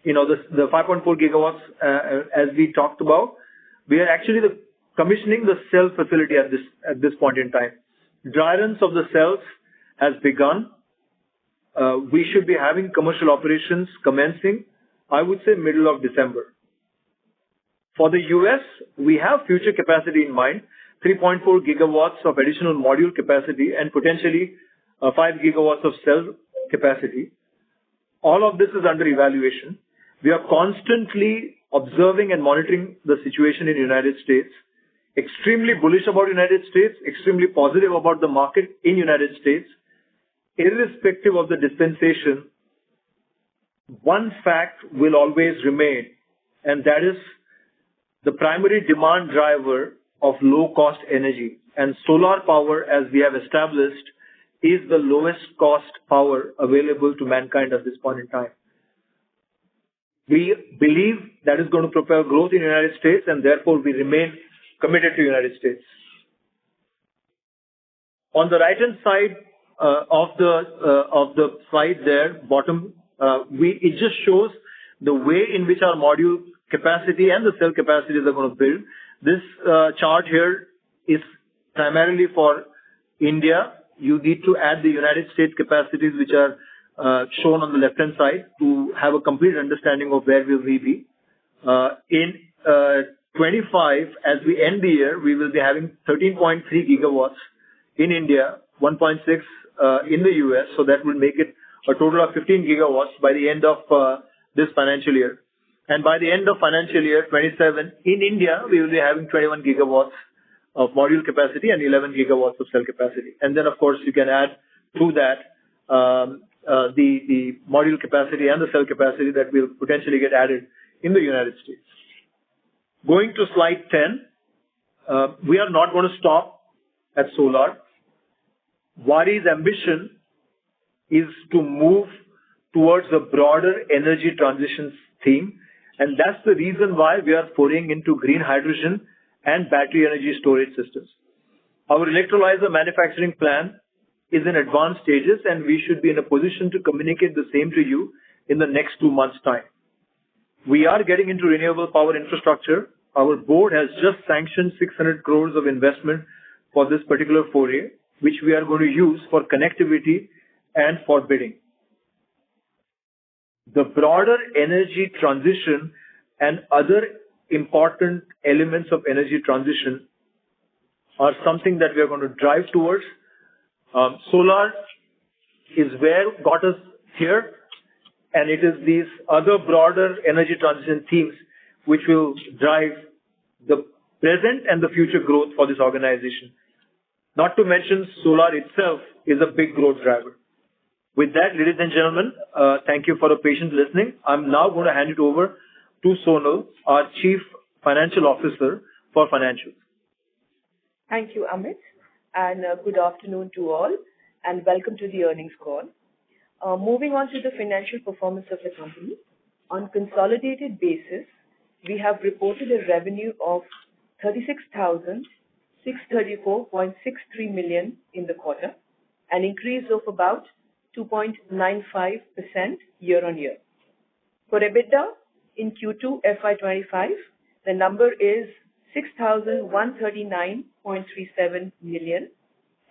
the 5.4 gigawatts, as we talked about, we are actually commissioning the cell facility at this point in time. Dry runs of the cells has begun. We should be having commercial operations commencing, I would say, middle of December. For the US, we have future capacity in mind, 3.4 gigawatts of additional module capacity and potentially 5 gigawatts of cell capacity. All of this is under evaluation. We are constantly observing and monitoring the situation in the United States. Extremely bullish about United States, extremely positive about the market in United States. Irrespective of the dispensation, one fact will always remain, and that is the primary demand driver of low-cost energy. And solar power, as we have established, is the lowest cost power available to mankind at this point in time. We believe that is going to propel growth in the United States, and therefore we remain committed to the United States. On the right-hand side of the slide there, bottom, it just shows the way in which our module capacity and the cell capacities are going to build. This chart here is primarily for India. You need to add the United States capacities, which are shown on the left-hand side, to have a complete understanding of where will we be. In 25, as we end the year, we will be having 13.3 gigawatts in India, 1.6 in the US, so that will make it a total of 15 gigawatts by the end of this financial year. And by the end of financial year 27, in India, we will be having 21 gigawatts of module capacity and 11 gigawatts of cell capacity. And then, of course, you can add to that the module capacity and the cell capacity that will potentially get added in the United States. Going to slide 10, we are not going to stop at solar. Waaree's ambition is to move towards a broader energy transition theme, and that's the reason why we are foraying into green hydrogen and battery energy storage systems. Our electrolyzer manufacturing plan is in advanced stages, and we should be in a position to communicate the same to you in the next 2 months' time. We are getting into renewable power infrastructure. Our board has just sanctioned 600 crores of investment for this particular foray, which we are going to use for connectivity and for bidding. The broader energy transition and other important elements of energy transition are something that we are going to drive towards. Solar is where got us here, and it is these other broader energy transition themes which will drive the present and the future growth for this organization. Not to mention, solar itself is a big growth driver. With that, ladies and gentlemen, thank you for the patient listening. I'm now going to hand it over to Sonal, our Chief Financial Officer for financials. Thank you, Amit, and good afternoon to all, and welcome to the earnings call. Moving on to the financial performance of the company. On consolidated basis, we have reported a revenue of 36,634.63 million in the quarter, an increase of about 2.95% year-on-year. For EBITDA in Q2 FY25, the number is 6,139.37 million,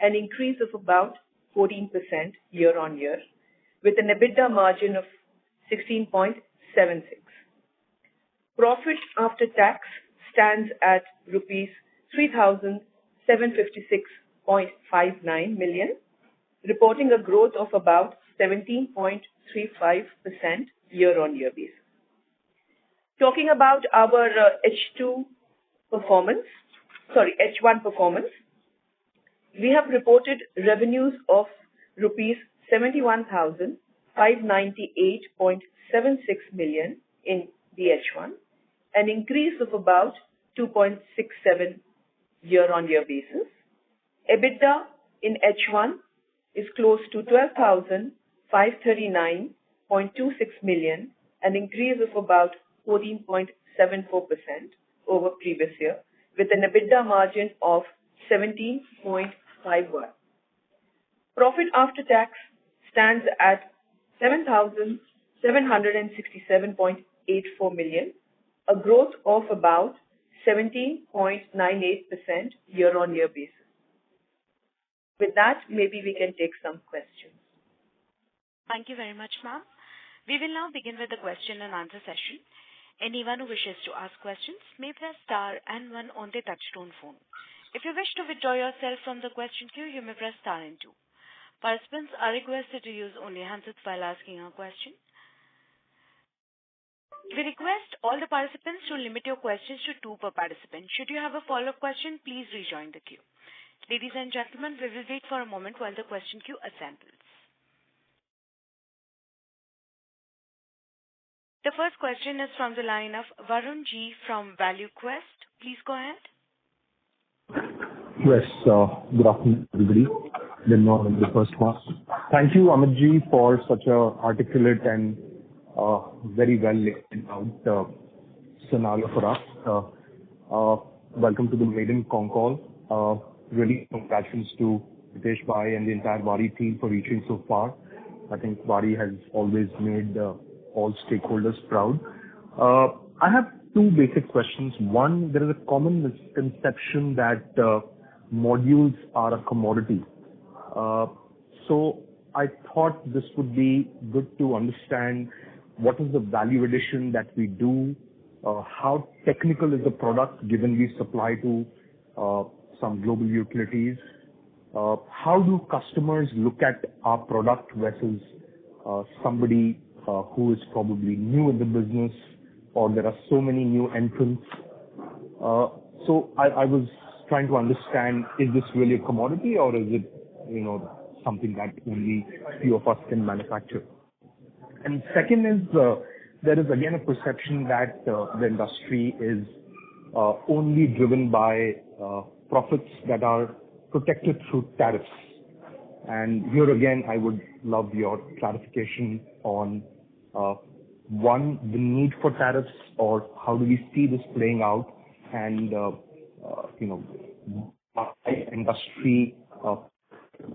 an increase of about 14% year-on-year, with an EBITDA margin of 16.76. Profit after tax stands at rupees 3,756.59 million, reporting a growth of about 17.35% year-on-year basis. Talking about our H1 performance, we have reported revenues of rupees 71,598.76 million in the H1, an increase of about 2.67 year-on-year basis. EBITDA in H1 is close to 12,539.26 million, an increase of about 14.74% over previous year, with an EBITDA margin of 17.51. Profit after tax stands at 767.84 million, a growth of about 17.98% year-on-year basis. With that, maybe we can take some questions. Thank you very much, ma'am. We will now begin with the question and answer session. Anyone who wishes to ask questions may press star and one on their touchtone phone. If you wish to withdraw yourself from the question queue, you may press star and two. Participants are requested to use only handsets while asking a question. We request all the participants to limit your questions to 2 per participant. Should you have a follow-up question, please rejoin the queue. Ladies and gentlemen, we will wait for a moment while the question queue assembles. The first question is from the line of Varun G from ValueQuest. Please go ahead. Yes, good afternoon, everybody. Then on the first one. Thank you, Amit ji, for such a articulate and very well laid out scenario for us. Welcome to the maiden Concall. Really congratulations to Hitesh Bhai and the entire Waaree team for reaching so far. I think Waaree has always made all stakeholders proud. I have 2 basic questions. One, there is a common misconception that modules are a commodity. So I thought this would be good to understand what is the value addition that we do, how technical is the product given we supply to some global utilities. How do customers look at our product versus somebody who is probably new in the business, or there are so many new entrants. So I was trying to understand, is this really a commodity or is it, something that only few of us can manufacture? And second is, there is again a perception that the industry is only driven by profits that are protected through tariffs. And here again, I would love your clarification on one, the need for tariffs, or how do we see this playing out, and industry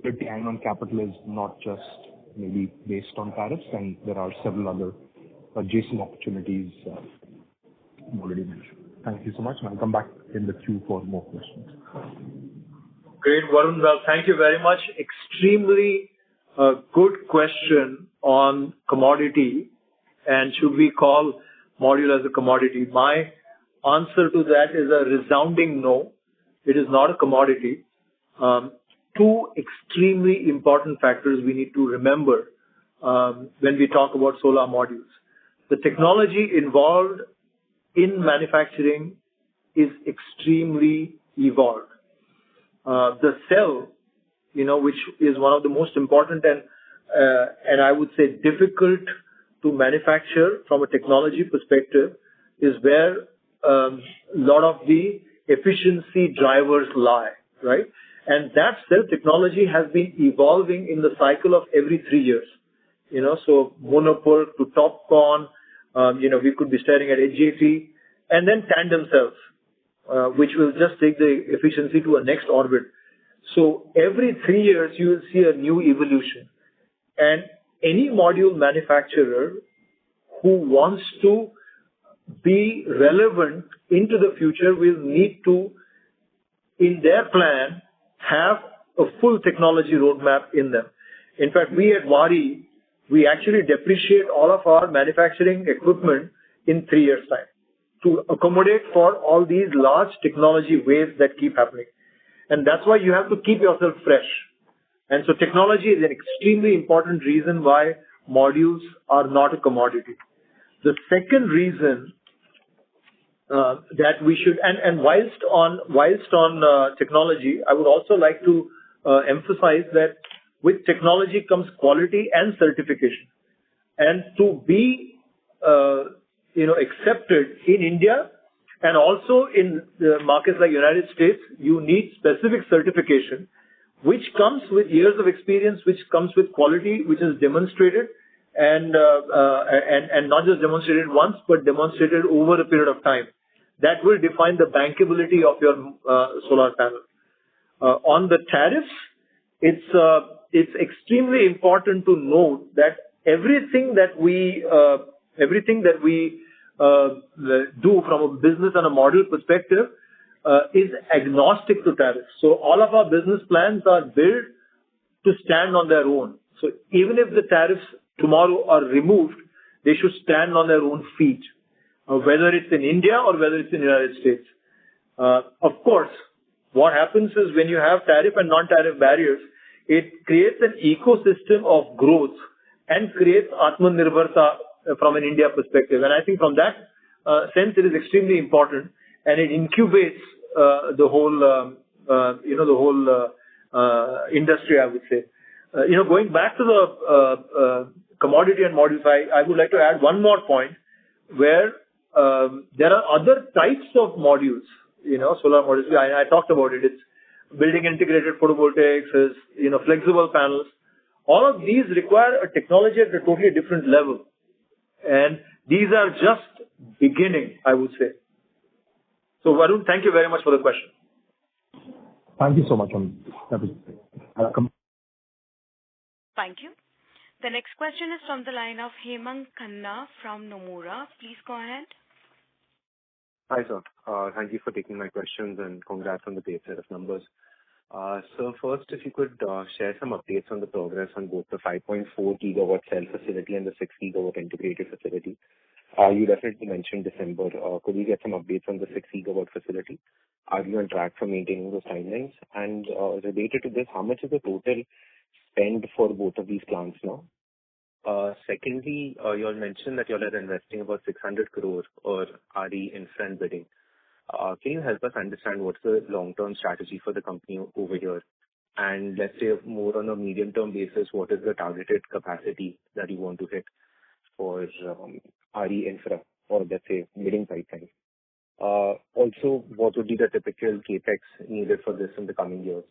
return on capital is not just maybe based on tariffs, and there are several other adjacent opportunities already mentioned. Thank you so much, and I'll come back in the queue for more questions. Great, Varun. Well, thank you very much. Extremely good question on commodity, and should we call module as a commodity? My answer to that is a resounding no. It is not a commodity. 2 extremely important factors we need to remember when we talk about solar modules. The technology involved in manufacturing is extremely evolved. The cell, which is one of the most important and I would say difficult to manufacture from a technology perspective, is where a lot of the efficiency drivers lie, right? And that cell technology has been evolving in the cycle of every 3 years. So monopole to TOPCon, we could be staring at HJT, and then tandem cells, which will just take the efficiency to a next orbit. So every 3 years, you will see a new evolution. And any module manufacturer who wants to be relevant into the future will need to, in their plan, have a full technology roadmap in them. In fact, we at Waaree, we actually depreciate all of our manufacturing equipment in 3 years' time to accommodate for all these large technology waves that keep happening. And that's why you have to keep yourself fresh. And so technology is an extremely important reason why modules are not a commodity. The second reason that we should, and whilst on technology, I would also like to emphasize that with technology comes quality and certification. And to be accepted in India and also in the markets like United States, you need specific certification, which comes with years of experience, which comes with quality, which is demonstrated and not just demonstrated once, but demonstrated over a period of time. That will define the bankability of your solar panel. On the tariffs, it's extremely important to note that everything that we do from a business and a model perspective is agnostic to tariffs. So all of our business plans are built to stand on their own. So even if the tariffs tomorrow are removed, they should stand on their own feet, whether it's in India or whether it's in the United States. Of course, what happens is when you have tariff and non-tariff barriers, it creates an ecosystem of growth and creates Atmanirbharta from an India perspective. And I think from that sense, it is extremely important, and it incubates the whole industry, I would say. Going back to the commodity and modules, I would like to add one more point where there are other types of modules, solar modules. I talked about it. It's building integrated photovoltaics, flexible panels. All of these require a technology at a totally different level. And these are just beginning, I would say. So Varun, thank you very much for the question. Thank you so much. Welcome. Thank you. The next question is from the line of Hemang Khanna from Nomura. Please go ahead. Hi, sir. Thank you for taking my questions and congrats on the great set of numbers. So first, if you could share some updates on the progress on both the 5.4 gigawatt cell facility and the 6 gigawatt integrated facility. You definitely mentioned December. Could we get some updates on the 6 gigawatt facility? Are you on track for maintaining those timelines? And related to this, how much is the total spend for both of these plants now? Secondly, you all mentioned that you all are investing about 600 crore or Waaree infra and bidding. Can you help us understand what's the long-term strategy for the company over here? And let's say more on a medium-term basis, what is the targeted capacity that you want to hit for Waaree infra or let's say bidding pipeline? Also, what would be the typical capex needed for this in the coming years?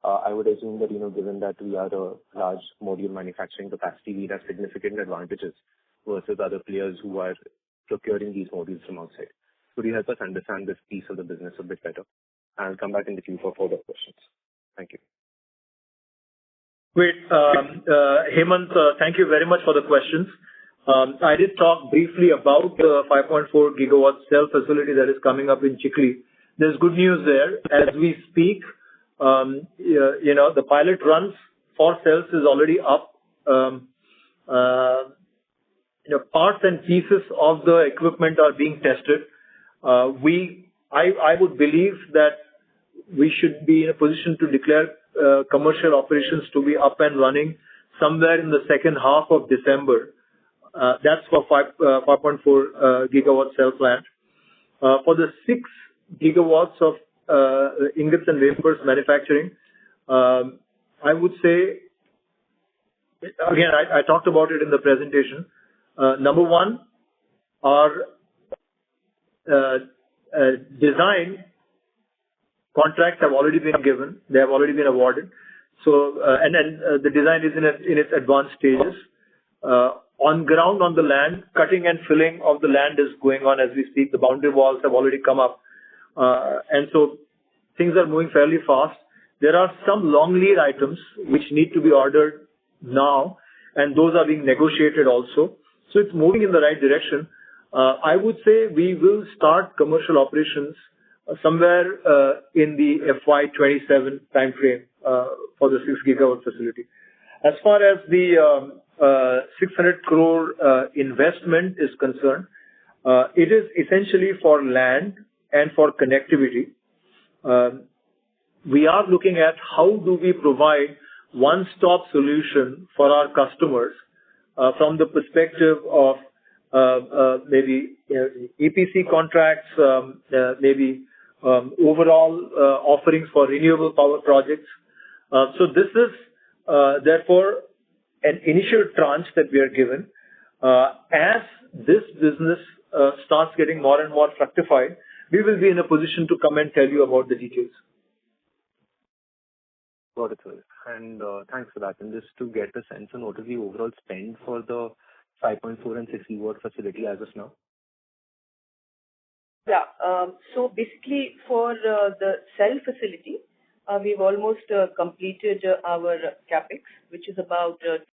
I would assume that, given that we are a large module manufacturing capacity, we have significant advantages versus other players who are procuring these modules from outside. Could you help us understand this piece of the business a bit better? I'll come back in the queue for further questions. Thank you. Great. Hemant, thank you very much for the questions. I did talk briefly about the 5.4 gigawatt cell facility that is coming up in Chikhli. There's good news there. As we speak, the pilot runs for cells is already up. Parts and pieces of the equipment are being tested. I would believe that we should be in a position to declare commercial operations to be up and running somewhere in the second half of December. That's for 5.4 gigawatt cell plant. For the 6 gigawatts of ingots and wafers manufacturing, I would say, again, I talked about it in the presentation. Number one, our design contracts have already been given. They have already been awarded. So, and the design is in its advanced stages. On ground, on the land, cutting and filling of the land is going on as we speak. The boundary walls have already come up. And so things are moving fairly fast. There are some long lead items which need to be ordered now, and those are being negotiated also. So it's moving in the right direction. I would say we will start commercial operations somewhere in the FY27 timeframe for the 6 gigawatt facility. As far as the 600 crore investment is concerned, it is essentially for land and for connectivity. We are looking at how do we provide one-stop solution for our customers from the perspective of maybe EPC contracts, maybe overall offerings for renewable power projects. So this is therefore an initial tranche that we are given. As this business starts getting more and more fructified, we will be in a position to come and tell you about the details. Got it, sir. And thanks for that. And just to get a sense on what is the overall spend for the 5.4 and 6 gigawatt facility as of now? Yeah. So basically for the cell facility, we've almost completed our capex, which is about